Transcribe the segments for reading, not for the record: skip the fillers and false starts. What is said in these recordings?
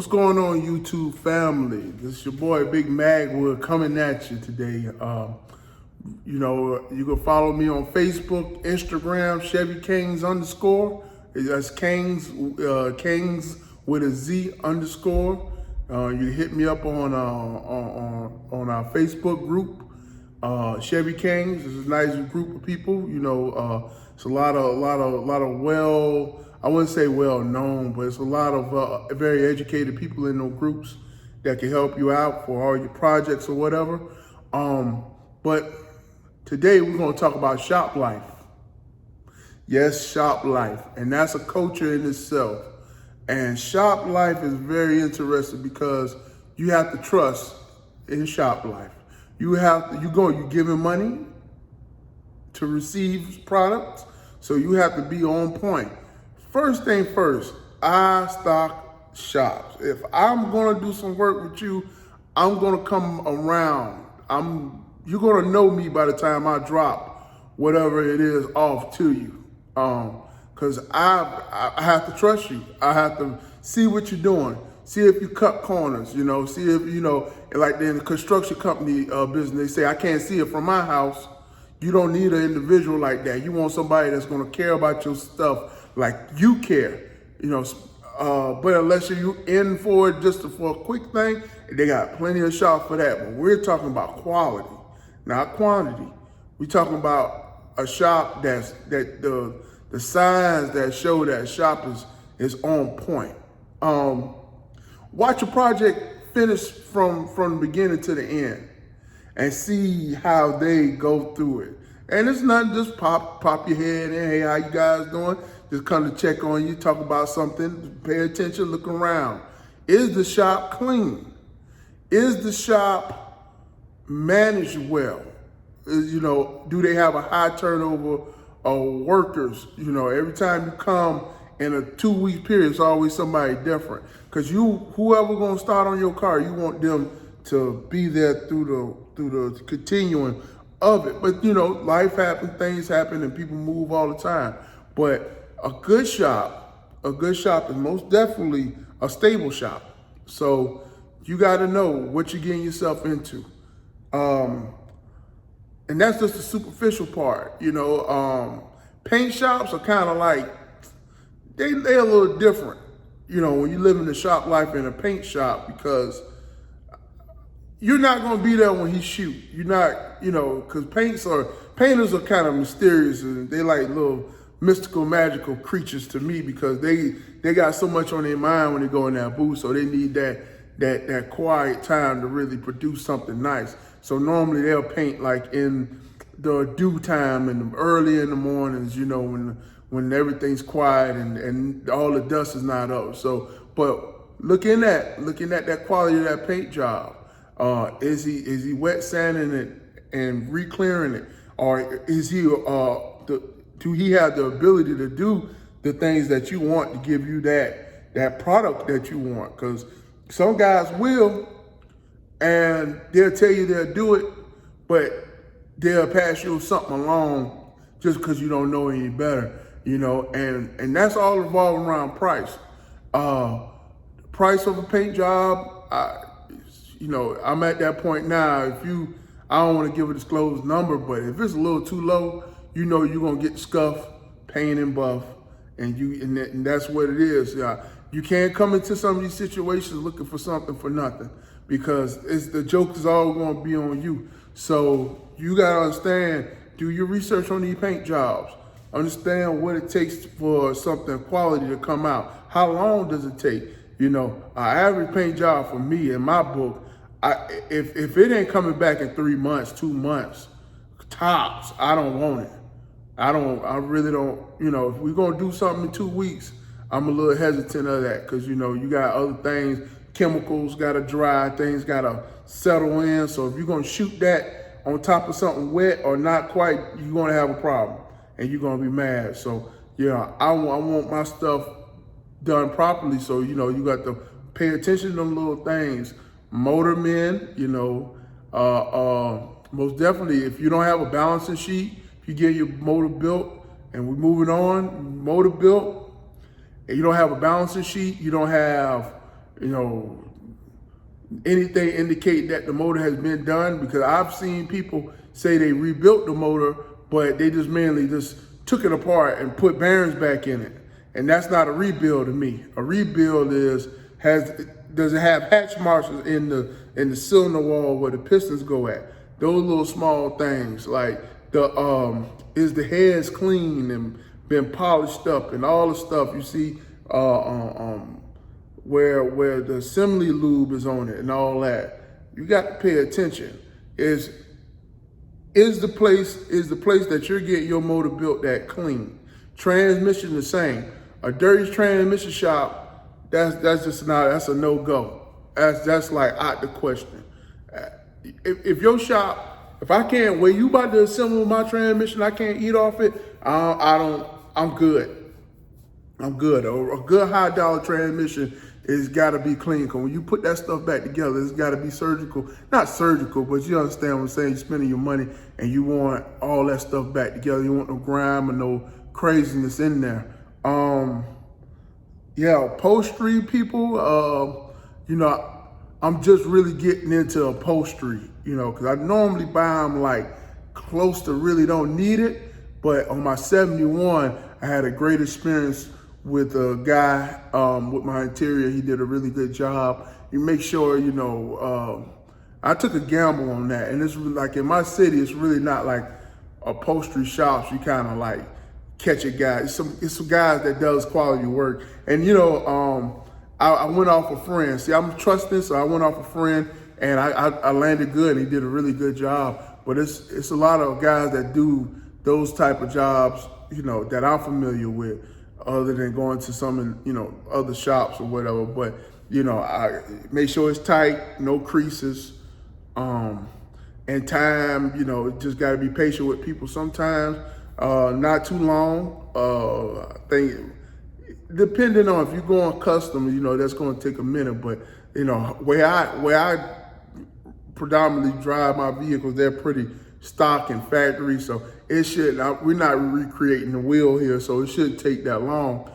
What's going on, YouTube family? This is your boy Big Magwood coming at you today. You can follow me on Facebook, Instagram, Chevy Kings _. That's Kings, Kings with a Z _. You hit me up on our Facebook group, Chevy Kings. It's a nice group of people. It's a lot of I wouldn't say well known, but it's a lot of very educated people in those groups that can help you out for all your projects or whatever. But today we're going to talk about shop life. Yes, shop life. And that's a culture in itself. And shop life is very interesting because you have to trust in shop life. You giving money to receive products, so you have to be on point. First thing first, I stock shops. If I'm gonna do some work with you, I'm gonna come around. You're gonna know me by the time I drop whatever it is off to you. Cause I have to trust you. I have to see what you're doing. See if you cut corners, see if, like in the construction company business, they say, I can't see it from my house. You don't need an individual like that. You want somebody that's gonna care about your stuff like you care, but unless you're in for it just for a quick thing, they got plenty of shops for that. But we're talking about quality, not quantity. We're talking about a shop that the signs that show that shop is on point. Watch a project finish from the beginning to the end and see how they go through it. And it's not just pop your head and, hey, how you guys doing? Just come to check on you, talk about something, pay attention, look around. Is the shop clean? Is the shop managed well? Do they have a high turnover of workers? Every time you come in a 2-week period, it's always somebody different. Because whoever gonna start on your car, you want them to be there through the continuing of it. But life happens, things happen, and people move all the time. But a good shop is most definitely a stable shop. So you got to know what you're getting yourself into. And that's just the superficial part. Paint shops are kind of like, they're a little different, when you live in the shop life in a paint shop, because you're not going to be there when he shoot. You're not, because painters are kind of mysterious, and they like little mystical, magical creatures to me, because they got so much on their mind when they go in that booth, so they need that quiet time to really produce something nice. So normally they'll paint like in the dew time and early in the mornings, when everything's quiet and all the dust is not up. So, but looking at that quality of that paint job, is he wet sanding it and re-clearing it, or is he do he have the ability to do the things that you want to give you that product that you want? Because some guys will, and they'll tell you they'll do it, but they'll pass you something along just because you don't know any better, and that's all revolving around price. Price of a paint job, I'm at that point now. I don't want to give a disclosed number, but if it's a little too low, you're gonna get scuffed, paint and buff, and that's what it is. You can't come into some of these situations looking for something for nothing, because the joke is all gonna be on you. So you gotta understand, do your research on these paint jobs. Understand what it takes for something quality to come out. How long does it take? An average paint job for me in my book, if it ain't coming back in 3 months, 2 months, tops, I don't want it. I really don't, if we're gonna do something in 2 weeks, I'm a little hesitant of that, because you got other things, chemicals gotta dry, things gotta settle in. So if you're gonna shoot that on top of something wet or not quite, you're gonna have a problem and you're gonna be mad. So I want my stuff done properly. So, you got to pay attention to them little things. Motor men, most definitely, if you don't have a balancing sheet, if you get your motor built, and we're moving on, motor built, and you don't have a balancing sheet, you don't have you know, anything indicate that the motor has been done, because I've seen people say they rebuilt the motor, but they just mainly just took it apart and put bearings back in it. And that's not a rebuild to me. A rebuild does it have hatch marks in the cylinder wall where the pistons go at? Those little small things, like is the heads clean and been polished up, and all the stuff you see where the assembly lube is on it and all that. You got to pay attention. Is the place that you're getting your motor built that clean? Transmission the same. A dirty transmission shop, that's a no-go. That's like out the question. If your shop, if I can't, where you about to assemble my transmission, I can't eat off it, I'm good. I'm good. A good high dollar transmission is got to be clean. Because when you put that stuff back together, it's got to be surgical. Not surgical, but you understand what I'm saying. You're spending your money and you want all that stuff back together. You want no grime or no craziness in there. Yeah, upholstery people, you know, I'm just really getting into upholstery, you know, because I normally buy them like close to really don't need it. But on my 71, I had a great experience with a guy with my interior. He did a really good job. You make sure, you know, I took a gamble on that. And it's really, like in my city, it's really not like upholstery shops. You kind of like catch a guy. It's some guys that does quality work. And, you know, I went off a friend. See, I'm trusting, so I went off a friend, and I landed good, and he did a really good job. But it's a lot of guys that do those type of jobs, you know, that I'm familiar with, other than going to some, you know, other shops or whatever. But, you know, I make sure it's tight, no creases, and time, you know, just got to be patient with people sometimes, not too long. I think, depending on if you're going custom, you know, that's going to take a minute. But, you know, where I predominantly drive my vehicles, they're pretty stock and factory, so it should not, we're not recreating the wheel here, so it shouldn't take that long.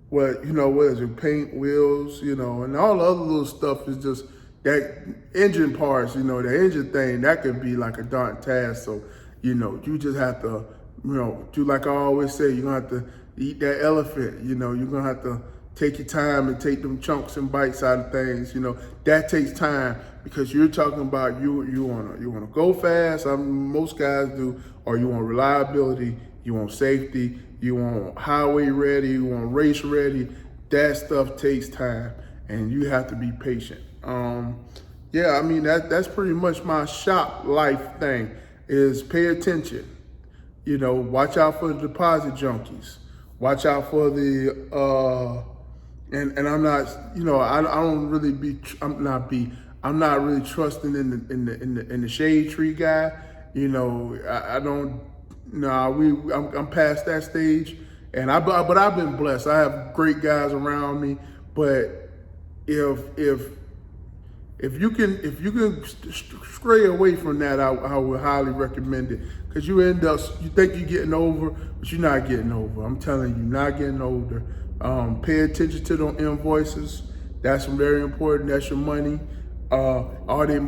What is it, paint, wheels, you know, and all the other little stuff is just that engine parts, you know, the engine thing, that could be like a daunting task. So, you know, you just have to, you know, do like I always say, you're gonna have to eat that elephant, you know, you're gonna have to take your time and take them chunks and bites out of things, you know. That takes time, because you're talking about you wanna go fast, most guys do, or you want reliability, you want safety, you want highway ready, you want race ready. That stuff takes time, and you have to be patient. Yeah, I mean, that's pretty much my shop life thing, is pay attention. You know, watch out for the deposit junkies. Watch out for the and I'm not, you know, I'm not really trusting in the shade tree guy. You know, I don't. No, I'm past that stage, and but I've been blessed. I have great guys around me. But if you can stray away from that, I would highly recommend it, because you think you're getting over, but you're not getting over. I'm telling you, not getting older. Pay attention to them invoices. That's very important. That's your money. Are they,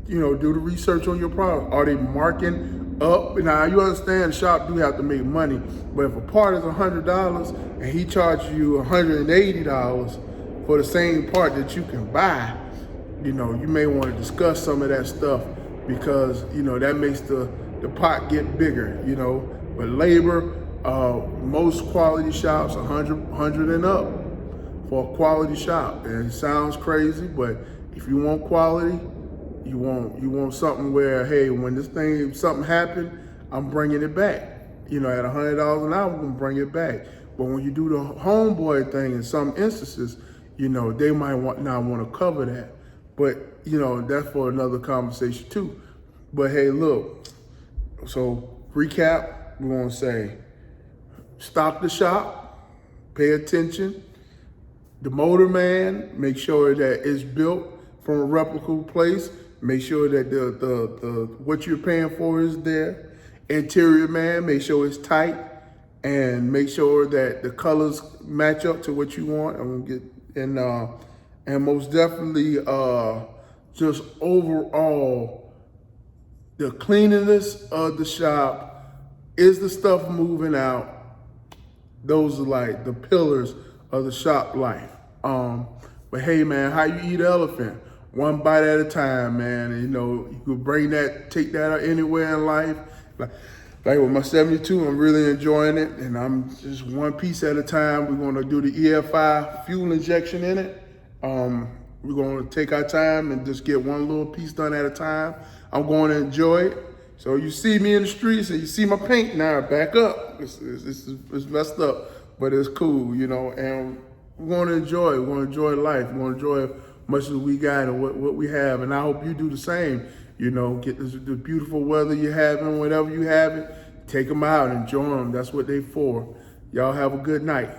you know, do the research on your product. Are they marking up? Now, you understand, the shop do have to make money, but if a part is $100 and he charges you $180 for the same part that you can buy, you know, you may want to discuss some of that stuff, because, you know, that makes the pot get bigger, you know. But labor, most quality shops, 100 and up for a quality shop. And it sounds crazy, but if you want quality, you want something where, hey, when something happened, I'm bringing it back. You know, at $100 an hour, I'm gonna bring it back. But when you do the homeboy thing, in some instances, you know, they might not want to cover that. But, you know, that's for another conversation too. But hey, look, so recap, we're gonna say, stock the shop, pay attention. The motor man, make sure that it's built from a replicable place. Make sure that the what you're paying for is there. Interior man, make sure it's tight, and make sure that the colors match up to what you want. I'm gonna get and most definitely just overall the cleanliness of the shop. Is the stuff moving out? Those are like the pillars of the shop life. But hey, man, how you eat an elephant? One bite at a time, man. And, you could bring that, take that out anywhere in life. Like with my 72, I'm really enjoying it, and I'm just one piece at a time. We're gonna do the EFI fuel injection in it. We're gonna take our time and just get one little piece done at a time. I'm going to enjoy it. So you see me in the streets and you see my paint now, back up. It's messed up, but it's cool, and we're going to enjoy it. We're going to enjoy life. We're going to enjoy as much as we got and what we have. And I hope you do the same. Get the beautiful weather you're having, whatever you having, take them out, enjoy them. That's what they for. Y'all have a good night.